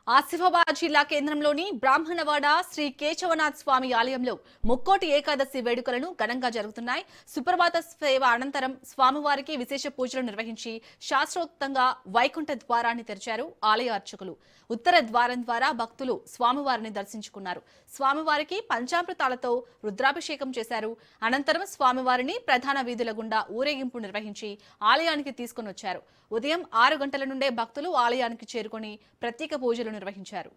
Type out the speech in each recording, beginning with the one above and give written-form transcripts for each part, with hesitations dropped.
ఆసిఫాబాద్ జిల్లా కేంద్రంలోని బ్రాహ్మణవాడ శ్రీ కేశవనాథ్ స్వామి ఆలయంలో ముక్కోటి ఏకాదశి వేడుకలను ఘనంగా జరుగుతున్నాయి. సుప్రభాత సేవ అనంతరం స్వామివారికి విశేష పూజలు నిర్వహించి శాస్త్రోక్తంగా వైకుంఠ ద్వారాన్ని తెరిచారు ఆలయ అర్చకులు. ఉత్తర ద్వారం ద్వారా భక్తులు స్వామివారిని దర్శించుకున్నారు. స్వామివారికి పంచామృతాలతో రుద్రాభిషేకం చేశారు. అనంతరం స్వామివారిని ప్రధాన వీధుల గుండా ఊరేగింపు నిర్వహించి ఆలయానికి తీసుకుని వచ్చారు. ఉదయం 6 గంటల నుండే భక్తులు ఆలయానికి చేరుకొని ప్రత్యేక పూజలు నిర్వహించారు.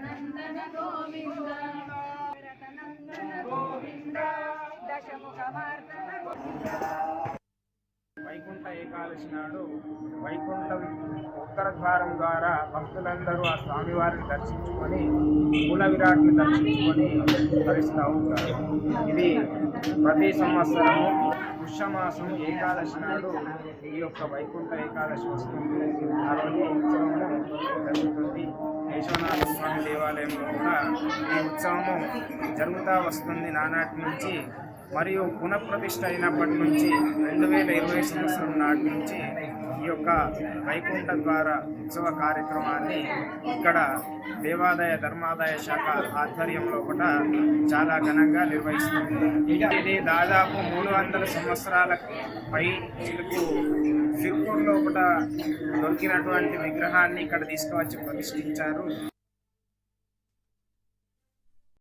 నందన గోవింద నందన గోవింద దశముఖమార్దన గోవింద. వైకుంఠ ఏకాదశి నాడు వైకుంఠ ఉత్తర ద్వారం ద్వారా భక్తులందరూ ఆ స్వామివారిని దర్శించుకొని మూల విరాట్ని దర్శించుకొని ధరిస్తూ ఉంటారు. ఇది ప్రతి సంవత్సరము పుష్యమాసం ఏకాదశి నాడు ఈ యొక్క వైకుంఠ ఏకాదశి వస్తుంది. ఆ రోజు ఉత్సవము జరుగుతుంది. కేశవనాథ స్వామి దేవాలయంలో కూడా ఈ ఉత్సవము జరుగుతూ వస్తుంది నానాటి నుంచి. మరియు పునఃప్రతిష్ఠ అయినప్పటి నుంచి 2020 సంవత్సరం నాటి నుంచి ఈ యొక్క వైకుంఠ ద్వార ఉత్సవ కార్యక్రమాన్ని ఇక్కడ దేవాదాయ ధర్మాదాయ శాఖ ఆధ్వర్యంలో కూడా చాలా ఘనంగా నిర్వహిస్తుంది. ఇది దాదాపు 300 సంవత్సరాల పై చిలుకు సిర్పూర్లో కూడా దొరికినటువంటి విగ్రహాన్ని ఇక్కడ తీసుకువచ్చి ప్రతిష్ఠించారు.